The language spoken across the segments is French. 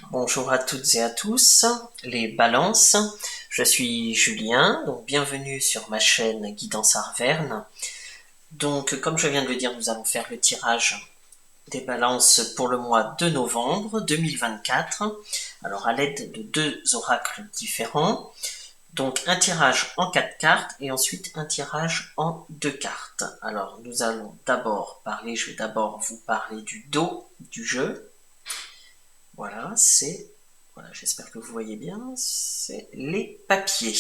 Bonjour à toutes et à tous, les balances. Je suis Julien, donc bienvenue sur ma chaîne Guidance Arverne. Donc, comme je viens de le dire, nous allons faire le tirage des balances pour le mois de novembre 2024. Alors, à l'aide de deux oracles différents. Donc, un tirage en 4 cartes et ensuite un tirage en 2 cartes. Alors, nous allons d'abord parler, je vais d'abord vous parler du dos du jeu. Voilà, voilà, j'espère que vous voyez bien, c'est les papiers.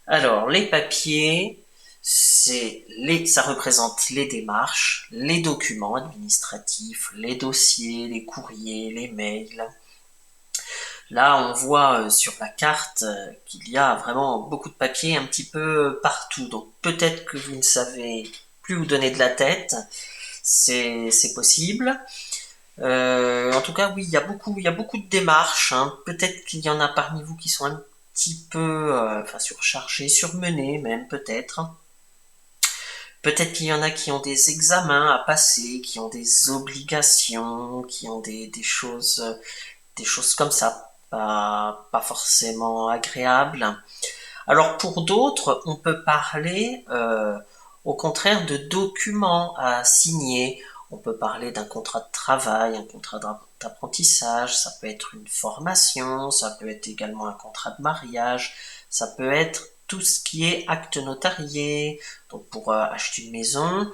Alors, les papiers, ça représente les démarches, les documents administratifs, les dossiers, les courriers, les mails. Là, on voit sur la carte qu'il y a vraiment beaucoup de papiers un petit peu partout. Donc, peut-être que vous ne savez plus où donner de la tête. C'est possible. En tout cas, oui, il y a beaucoup de démarches, hein. Peut-être qu'il y en a parmi vous qui sont un petit peu, surchargés, surmenés même, peut-être. Peut-être qu'il y en a qui ont des examens à passer, qui ont des obligations, qui ont des choses comme ça, pas forcément agréables. Alors pour d'autres, on peut parler au contraire de documents à signer. On peut parler d'un contrat de travail, un contrat d'apprentissage, ça peut être une formation, ça peut être également un contrat de mariage, ça peut être tout ce qui est acte notarié, donc pour acheter une maison,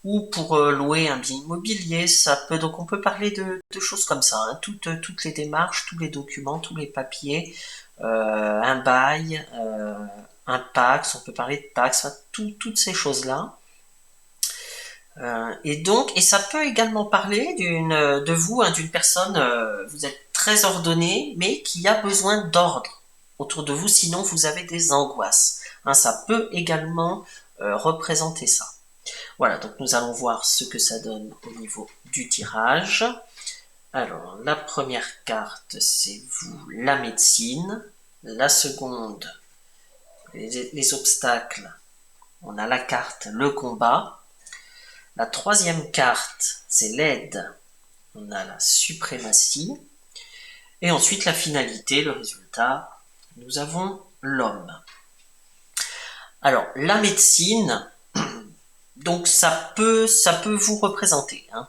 ou pour louer un bien immobilier, donc on peut parler de choses comme ça, hein, toutes les démarches, tous les documents, tous les papiers, un bail, un Pax, on peut parler de Pax, enfin, toutes ces choses-là. Et ça peut également parler de vous, hein, d'une personne, vous êtes très ordonné, mais qui a besoin d'ordre autour de vous, sinon vous avez des angoisses. Hein, ça peut également représenter ça. Voilà, donc nous allons voir ce que ça donne au niveau du tirage. Alors, la première carte, c'est vous, la médecine. La seconde, les obstacles. On a la carte, le combat. La troisième carte, c'est l'aide. On a la suprématie. Et ensuite, la finalité, le résultat, nous avons l'homme. Alors, la médecine, donc ça peut vous représenter, hein.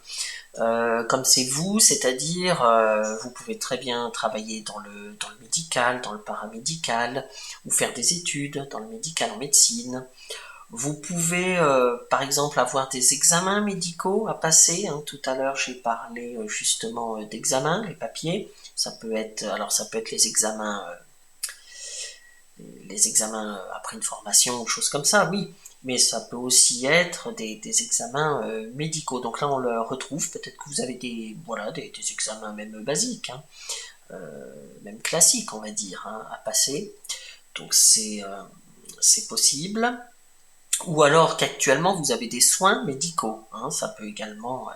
Comme c'est vous, c'est-à-dire vous pouvez très bien travailler dans le médical, dans le paramédical, ou faire des études dans le médical en médecine. Vous pouvez par exemple avoir des examens médicaux à passer, hein. Tout à l'heure j'ai parlé justement d'examens, les papiers. Ça peut être les examens après une formation ou choses comme ça, oui. Mais ça peut aussi être des examens médicaux. Donc là, on le retrouve. Peut-être que vous avez des examens même basiques, hein, même classiques, on va dire, hein, à passer. Donc c'est possible. Ou alors qu'actuellement vous avez des soins médicaux, hein, ça peut également.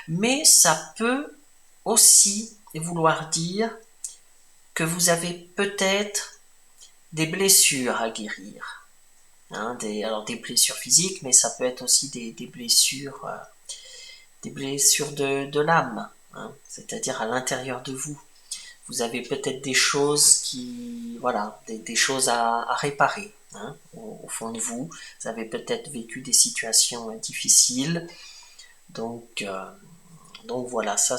Mais ça peut aussi vouloir dire que vous avez peut-être des blessures à guérir. Hein, alors des blessures physiques, mais ça peut être aussi des blessures de l'âme, hein, c'est-à-dire à l'intérieur de vous. Vous avez peut-être des choses des choses à réparer, hein, au fond de vous. Vous avez peut-être vécu des situations difficiles, donc voilà, ça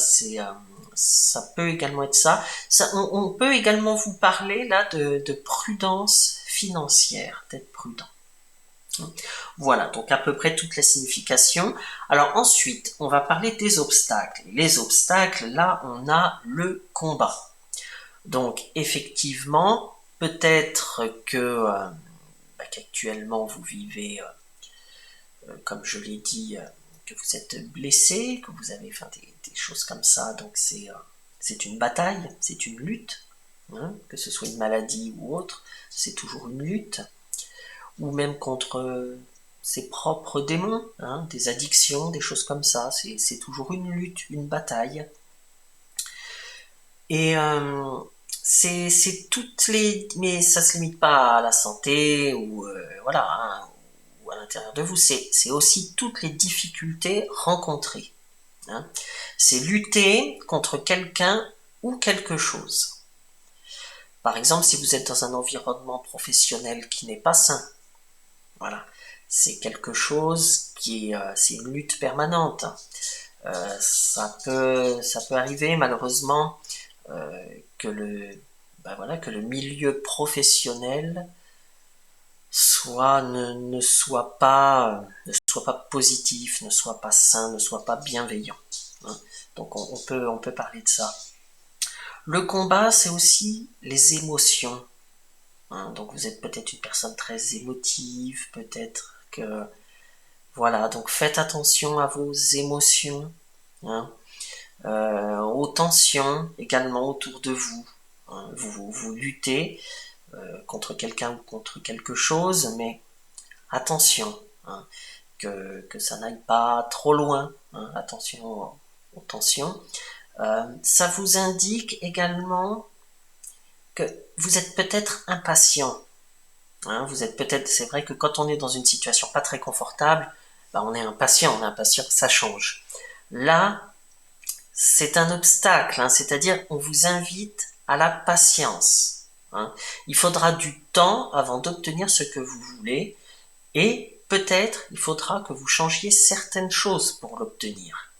peut également être ça. On peut également vous parler là de prudence financière, d'être prudent. Voilà, donc à peu près toute la signification. Alors ensuite, on va parler des obstacles. Les obstacles, là, on a le combat. Donc effectivement, peut-être qu'actuellement vous vivez, comme je l'ai dit, que vous êtes blessé, que vous avez des choses comme ça. Donc c'est une bataille, c'est une lutte, hein, que ce soit une maladie ou autre, c'est toujours une lutte. Ou même contre ses propres démons, hein, des addictions, des choses comme ça. C'est toujours une lutte, une bataille. Et c'est toutes les, mais ça se limite pas à la santé ou voilà, hein, ou à l'intérieur de vous. C'est aussi toutes les difficultés rencontrées, hein. C'est lutter contre quelqu'un ou quelque chose. Par exemple, si vous êtes dans un environnement professionnel qui n'est pas sain, voilà, c'est quelque chose qui c'est une lutte permanente. Ça peut arriver malheureusement que que le milieu professionnel ne soit pas positif, ne soit pas sain, ne soit pas bienveillant. Hein. Donc on peut parler de ça. Le combat, c'est aussi les émotions. Hein. Donc vous êtes peut-être une personne très émotive, peut-être que voilà. Donc faites attention à vos émotions, hein. Aux tensions également autour de vous. Hein. Vous luttez contre quelqu'un ou contre quelque chose, mais attention, hein, que ça n'aille pas trop loin, hein, attention aux tensions. Ça vous indique également que vous êtes peut-être impatient. Hein, vous êtes peut-être, c'est vrai que quand on est dans une situation pas très confortable, on est impatient, ça change. Là, c'est un obstacle, hein, c'est-à-dire on vous invite à la patience. Hein. Il faudra du temps avant d'obtenir ce que vous voulez, et peut-être il faudra que vous changiez certaines choses pour l'obtenir.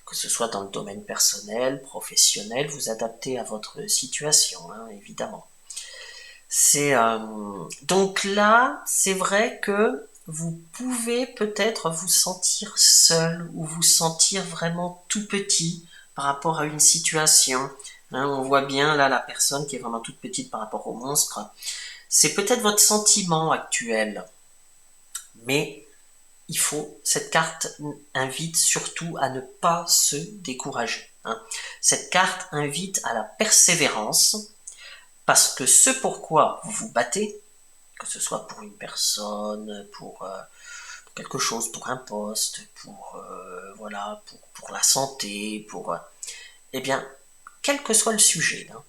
Que ce soit dans le domaine personnel, professionnel, vous adaptez à votre situation, hein, évidemment. Donc là, c'est vrai que vous pouvez peut-être vous sentir seul ou vous sentir vraiment tout petit par rapport à une situation. Hein, on voit bien là la personne qui est vraiment toute petite par rapport au monstre. C'est peut-être votre sentiment actuel. Mais cette carte invite surtout à ne pas se décourager. Hein. Cette carte invite à la persévérance, parce que ce pourquoi vous vous battez, que ce soit pour une personne, pour quelque chose, pour un poste, pour la santé, eh bien, quel que soit le sujet, hein,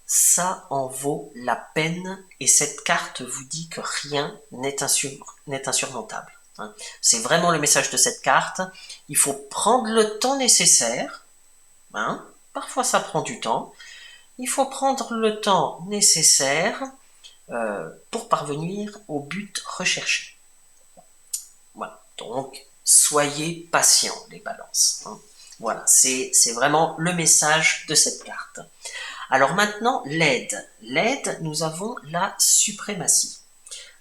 ça en vaut la peine, et cette carte vous dit que rien n'est insurmontable. Hein. C'est vraiment le message de cette carte. Il faut prendre le temps nécessaire. Hein. Parfois ça prend du temps. Il faut prendre le temps nécessaire pour parvenir au but recherché. Voilà. Donc, soyez patients, les balances. Hein. Voilà, c'est vraiment le message de cette carte. Alors maintenant, l'aide. L'aide, nous avons la suprématie.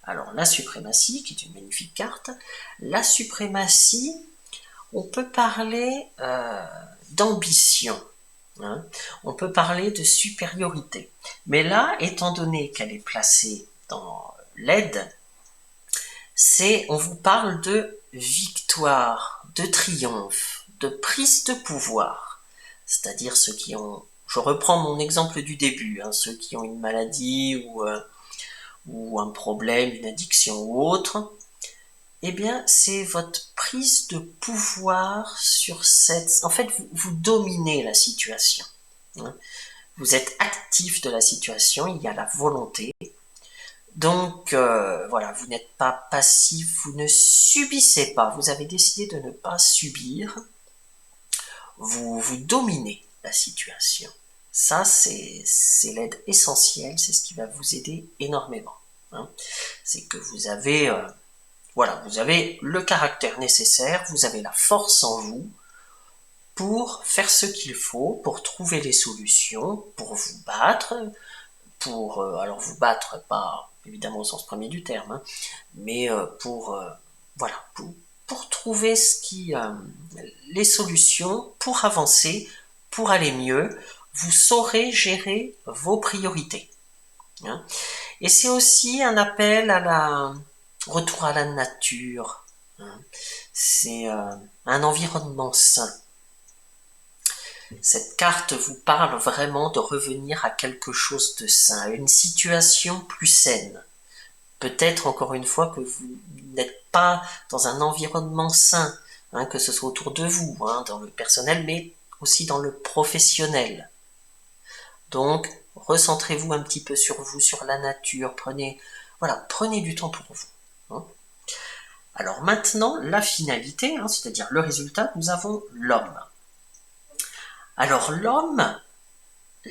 Alors la suprématie, qui est une magnifique carte, la suprématie, on peut parler d'ambition, hein, on peut parler de supériorité. Mais là, étant donné qu'elle est placée dans l'aide, on vous parle de victoire, de triomphe, de prise de pouvoir. C'est-à-dire ceux qui ont, je reprends mon exemple du début, hein, ceux qui ont une maladie ou un problème, une addiction ou autre, eh bien, c'est votre prise de pouvoir sur cette... En fait, vous dominez la situation. Hein. Vous êtes actif de la situation, il y a la volonté. Donc, voilà, vous n'êtes pas passif, vous ne subissez pas. Vous avez décidé de ne pas subir. Vous dominez la situation. Ça, c'est l'aide essentielle, c'est ce qui va vous aider énormément. Hein. C'est que vous avez, vous avez le caractère nécessaire, vous avez la force en vous pour faire ce qu'il faut, pour trouver les solutions, pour vous battre, alors vous battre pas évidemment au sens premier du terme, hein, mais pour trouver les solutions, pour avancer, pour aller mieux. Vous saurez gérer vos priorités. Hein. Et c'est aussi un appel à la retour à la nature. Hein. C'est un environnement sain. Cette carte vous parle vraiment de revenir à quelque chose de sain, à une situation plus saine. Peut-être encore une fois que vous n'êtes pas dans un environnement sain, hein, que ce soit autour de vous, hein, dans le personnel, mais aussi dans le professionnel. Donc, recentrez-vous un petit peu sur vous, sur la nature, prenez du temps pour vous. Hein. Alors maintenant, la finalité, hein, c'est-à-dire le résultat, nous avons l'homme. Alors l'homme,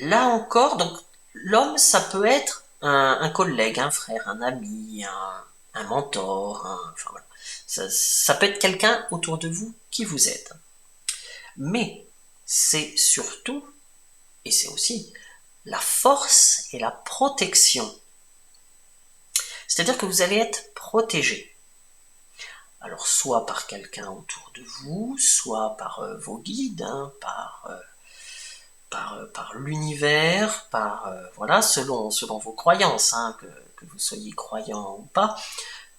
là encore, donc l'homme, ça peut être un collègue, un frère, un ami, un mentor, enfin voilà. Ça peut être quelqu'un autour de vous qui vous aide. Mais c'est surtout, et c'est aussi, la force et la protection. C'est-à-dire que vous allez être protégé. Alors soit par quelqu'un autour de vous, soit par vos guides, hein, par l'univers, voilà, selon vos croyances, hein, que vous soyez croyant ou pas.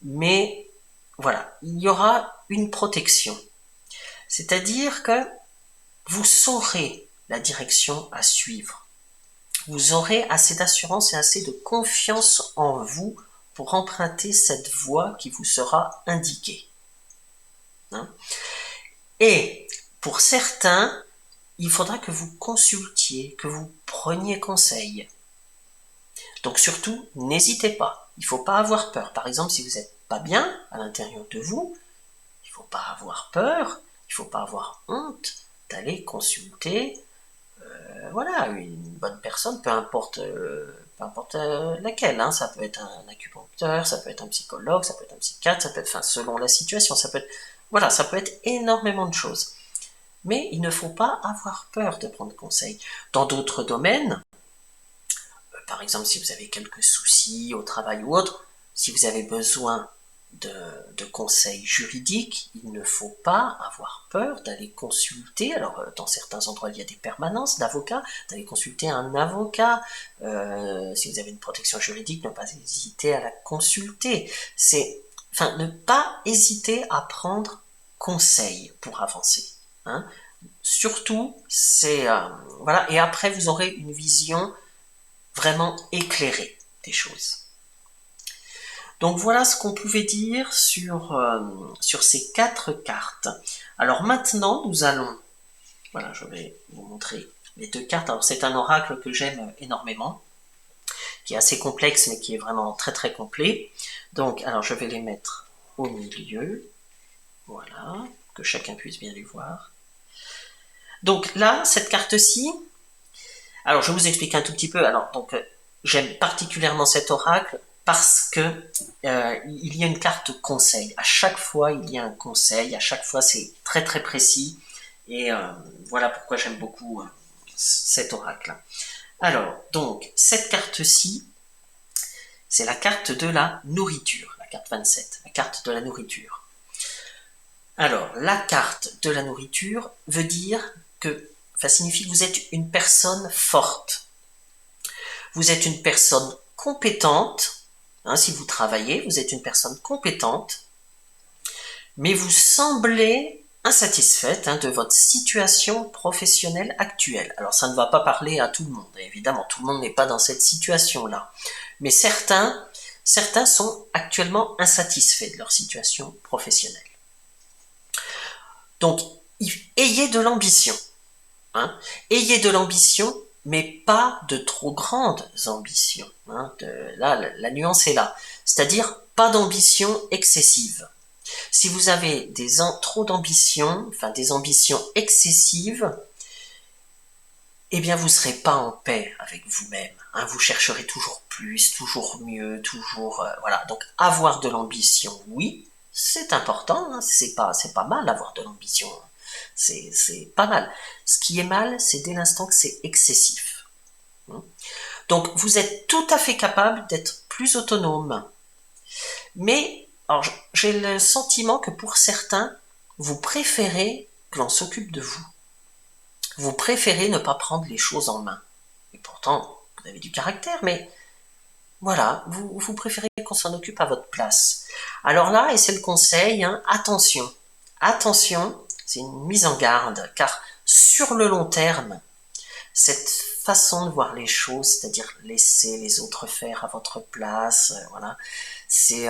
Mais voilà, il y aura une protection. C'est-à-dire que vous saurez la direction à suivre. Vous aurez assez d'assurance et assez de confiance en vous pour emprunter cette voie qui vous sera indiquée. Hein? Et pour certains, il faudra que vous consultiez, que vous preniez conseil. Donc surtout, n'hésitez pas. Il ne faut pas avoir peur. Par exemple, si vous n'êtes pas bien à l'intérieur de vous, il ne faut pas avoir peur, il ne faut pas avoir honte d'aller consulter voilà, une bonne personne, peu importe laquelle. Hein. Ça peut être un acupuncteur, ça peut être un psychologue, ça peut être un psychiatre, ça peut être, enfin, selon la situation, ça peut être, voilà, ça peut être énormément de choses. Mais il ne faut pas avoir peur de prendre conseil. Dans d'autres domaines, par exemple, si vous avez quelques soucis au travail ou autre, si vous avez besoin de conseils juridiques, il ne faut pas avoir peur d'aller consulter, alors dans certains endroits il y a des permanences d'avocats, d'aller consulter un avocat, si vous avez une protection juridique, ne pas hésiter à la consulter, enfin, ne pas hésiter à prendre conseil pour avancer, hein. Surtout, voilà, et après vous aurez une vision vraiment éclairée des choses. Donc voilà ce qu'on pouvait dire sur ces 4 cartes. Alors maintenant, nous allons... Voilà, je vais vous montrer les 2 cartes. Alors c'est un oracle que j'aime énormément, qui est assez complexe, mais qui est vraiment très très complet. Donc, alors je vais les mettre au milieu. Voilà, que chacun puisse bien les voir. Donc là, cette carte-ci... Alors je vous explique un tout petit peu. Alors donc, j'aime particulièrement cet oracle parce que il y a une carte conseil. À chaque fois, il y a un conseil. À chaque fois, c'est très très précis. Et voilà pourquoi j'aime beaucoup cet oracle. Alors, donc, cette carte-ci, c'est la carte de la nourriture, la carte 27, la carte de la nourriture. Alors, la carte de la nourriture veut dire que, ça signifie que vous êtes une personne forte. Vous êtes une personne compétente. Hein, si vous travaillez, vous êtes une personne compétente, mais vous semblez insatisfaite de votre situation professionnelle actuelle. Alors ça ne va pas parler à tout le monde, évidemment, tout le monde n'est pas dans cette situation-là. Mais certains sont actuellement insatisfaits de leur situation professionnelle. Donc, ayez de l'ambition. Hein. Ayez de l'ambition, mais pas de trop grandes ambitions. Hein. Là, la nuance est là. C'est-à-dire, pas d'ambition excessive. Si vous avez trop d'ambition, enfin des ambitions excessives, eh bien vous ne serez pas en paix avec vous-même. Hein, vous chercherez toujours plus, toujours mieux, toujours... voilà, donc avoir de l'ambition, oui, c'est important, hein, c'est pas mal avoir de l'ambition. C'est pas mal. Ce qui est mal, c'est dès l'instant que c'est excessif. Donc vous êtes tout à fait capable d'être plus autonome. Mais alors, j'ai le sentiment que pour certains, vous préférez que l'on s'occupe de vous. Vous préférez ne pas prendre les choses en main. Et pourtant, vous avez du caractère, mais voilà, vous préférez qu'on s'en occupe à votre place. Alors là, et c'est le conseil, hein, attention. Attention, c'est une mise en garde, car sur le long terme, cette façon de voir les choses, c'est-à-dire laisser les autres faire à votre place, voilà, c'est...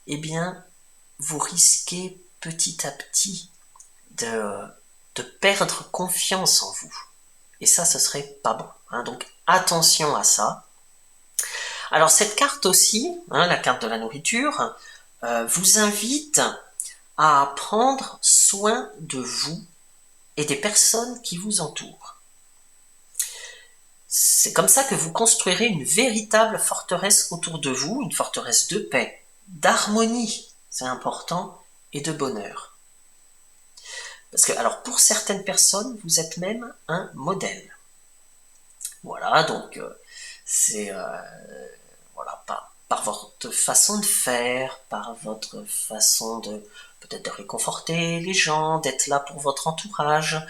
eh bien, vous risquez petit à petit de perdre confiance en vous. Et ça, ce serait pas bon. Hein. Donc, attention à ça. Alors, cette carte aussi, hein, la carte de la nourriture, vous invite à prendre soin de vous et des personnes qui vous entourent. C'est comme ça que vous construirez une véritable forteresse autour de vous, une forteresse de paix, d'harmonie, c'est important, et de bonheur. Parce que, alors, pour certaines personnes, vous êtes même un modèle. Voilà, donc, c'est, voilà, par votre façon de faire, par votre façon de, peut-être de réconforter les gens, d'être là pour votre entourage,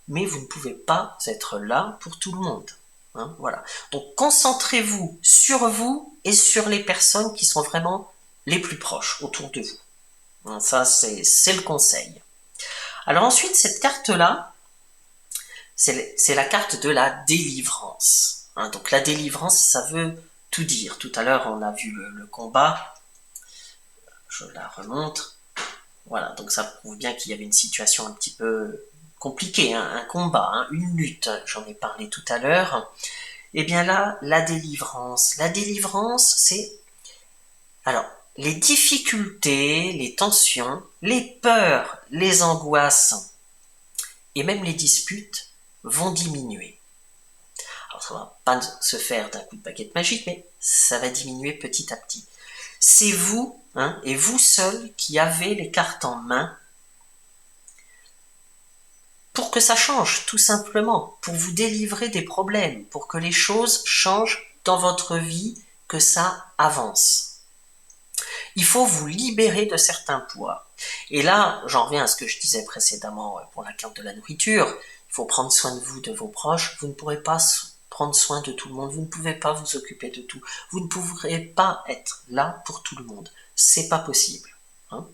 mais vous ne pouvez pas être là pour tout le monde. Hein, voilà. Donc concentrez-vous sur vous et sur les personnes qui sont vraiment les plus proches autour de vous. Hein, ça, c'est le conseil. Alors ensuite, cette carte-là, c'est la carte de la délivrance. Hein, donc la délivrance, ça veut tout dire. Tout à l'heure, on a vu le combat. Je la remonte. Voilà, donc ça prouve bien qu'il y avait une situation un petit peu compliquée, hein, un combat, hein, une lutte. J'en ai parlé tout à l'heure. Et bien là, la délivrance. La délivrance, c'est... Alors, les difficultés, les tensions, les peurs, les angoisses et même les disputes vont diminuer. Alors, ça va pas se faire d'un coup de baguette magique, mais ça va diminuer petit à petit. C'est vous, hein, et vous seul, qui avez les cartes en main pour que ça change, tout simplement, pour vous délivrer des problèmes, pour que les choses changent dans votre vie, que ça avance. Il faut vous libérer de certains poids. Et là, j'en reviens à ce que je disais précédemment pour la carte de la nourriture. Il faut prendre soin de vous, de vos proches. Vous ne pourrez pas prendre soin de tout le monde. Vous ne pouvez pas vous occuper de tout. Vous ne pourrez pas être là pour tout le monde. C'est pas possible. Hein.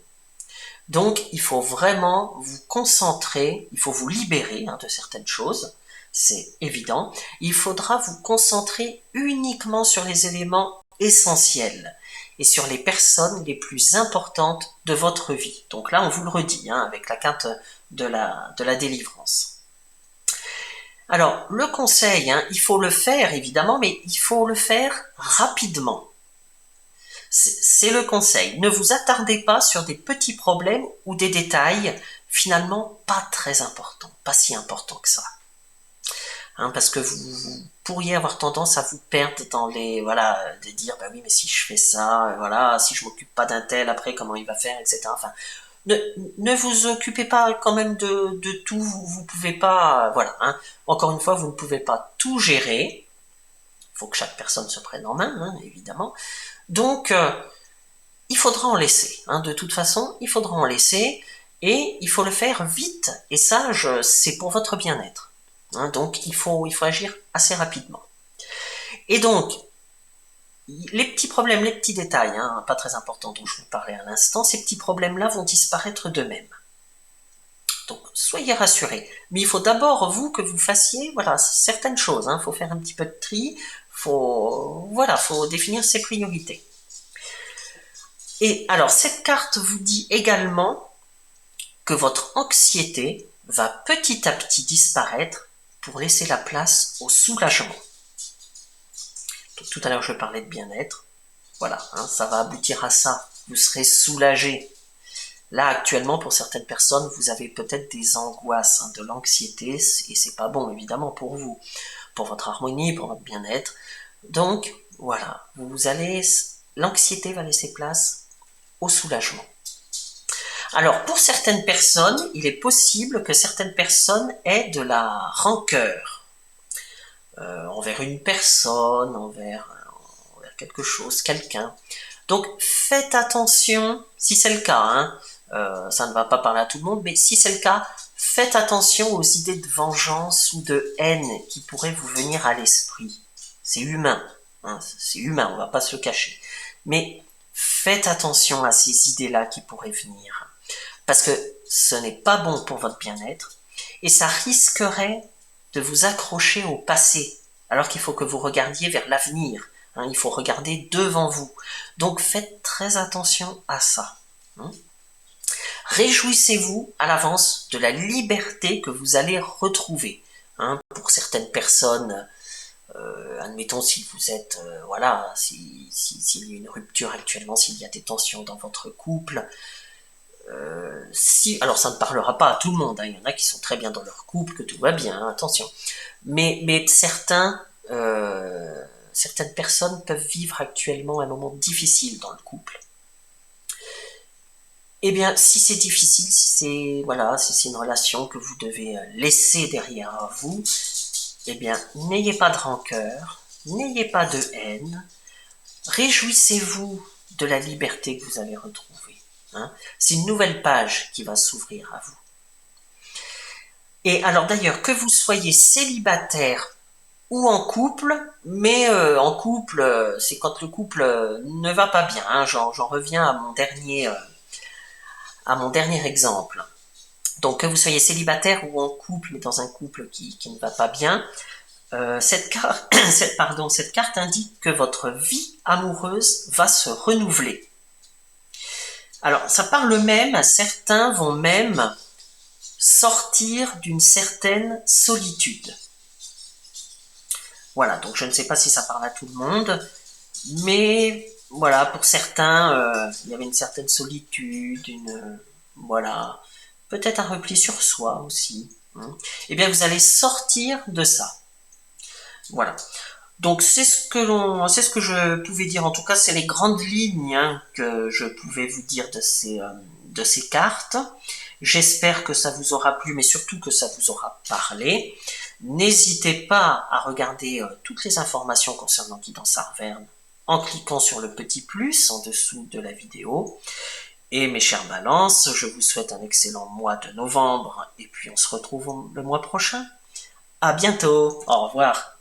Donc, il faut vraiment vous concentrer, il faut vous libérer de certaines choses, c'est évident. Il faudra vous concentrer uniquement sur les éléments essentiels et sur les personnes les plus importantes de votre vie. Donc là, on vous le redit, avec la carte de la délivrance. Alors, le conseil, il faut le faire évidemment, mais il faut le faire rapidement. C'est le conseil. Ne vous attardez pas sur des petits problèmes ou des détails finalement pas très importants, pas si importants que ça. Parce que vous pourriez avoir tendance à vous perdre dans les, voilà, de dire, bah oui, mais si je fais ça, voilà, si je m'occupe pas d'un tel, après, comment il va faire, etc. Enfin, ne vous occupez pas quand même de tout, vous pouvez pas, voilà, encore une fois, vous ne pouvez pas tout gérer. Il faut que chaque personne se prenne en main, évidemment. Donc, il faudra en laisser. De toute façon, il faudra en laisser et il faut le faire vite. Et ça, c'est pour votre bien-être. Donc, il faut agir assez rapidement. Et donc, les petits problèmes, les petits détails, pas très importants dont je vous parlais à l'instant, ces petits problèmes-là vont disparaître d'eux-mêmes. Donc, soyez rassurés. Mais il faut d'abord, vous, que vous fassiez, voilà, certaines choses. Il faut faire un petit peu de tri. Faut définir ses priorités. Et alors, cette carte vous dit également que votre anxiété va petit à petit disparaître pour laisser la place au soulagement. Donc, tout à l'heure, je parlais de bien-être. Voilà, ça va aboutir à ça. Vous serez soulagé. Là, actuellement, pour certaines personnes, vous avez peut-être des angoisses, de l'anxiété, et c'est pas bon, évidemment, pour vous, pour votre harmonie, pour votre bien-être. Donc, voilà, l'anxiété va laisser place au soulagement. Alors, pour certaines personnes, il est possible que certaines personnes aient de la rancœur envers une personne, envers quelque chose, quelqu'un. Donc, faites attention, si c'est le cas, ça ne va pas parler à tout le monde, mais si c'est le cas, faites attention aux idées de vengeance ou de haine qui pourraient vous venir à l'esprit. C'est humain, c'est humain, on ne va pas se le cacher. Mais faites attention à ces idées-là qui pourraient venir. Parce que ce n'est pas bon pour votre bien-être et ça risquerait de vous accrocher au passé, alors qu'il faut que vous regardiez vers l'avenir. Il faut regarder devant vous. Donc faites très attention à ça. Réjouissez-vous à l'avance de la liberté que vous allez retrouver. Pour certaines personnes, admettons si vous êtes, s'il y a une rupture actuellement, s'il y a des tensions dans votre couple, alors ça ne parlera pas à tout le monde, il y en a qui sont très bien dans leur couple, que tout va bien, attention. Mais certains certaines personnes peuvent vivre actuellement un moment difficile dans le couple. Eh bien, si c'est difficile, si c'est voilà, si c'est une relation que vous devez laisser derrière vous, eh bien, n'ayez pas de rancœur, n'ayez pas de haine, réjouissez-vous de la liberté que vous avez retrouvée. Hein. C'est une nouvelle page qui va s'ouvrir à vous. Et alors d'ailleurs, que vous soyez célibataire ou en couple, mais en couple, c'est quand le couple ne va pas bien. Hein. J'en reviens à mon dernier exemple. Donc que vous soyez célibataire ou en couple, mais dans un couple qui ne va pas bien, cette carte indique que votre vie amoureuse va se renouveler. Alors ça parle même, certains vont même sortir d'une certaine solitude. Voilà, donc je ne sais pas si ça parle à tout le monde, mais voilà, pour certains, il y avait une certaine solitude, voilà, peut-être un repli sur soi aussi. Hein. Eh bien, vous allez sortir de ça. Voilà. Donc c'est ce que je pouvais dire. En tout cas, c'est les grandes lignes hein, que je pouvais vous dire de ces cartes. J'espère que ça vous aura plu, mais surtout que ça vous aura parlé. N'hésitez pas à regarder toutes les informations concernant Guidance Arverne en cliquant sur le petit plus en dessous de la vidéo. Et mes chères balances, je vous souhaite un excellent mois de novembre et puis on se retrouve le mois prochain. À bientôt, au revoir.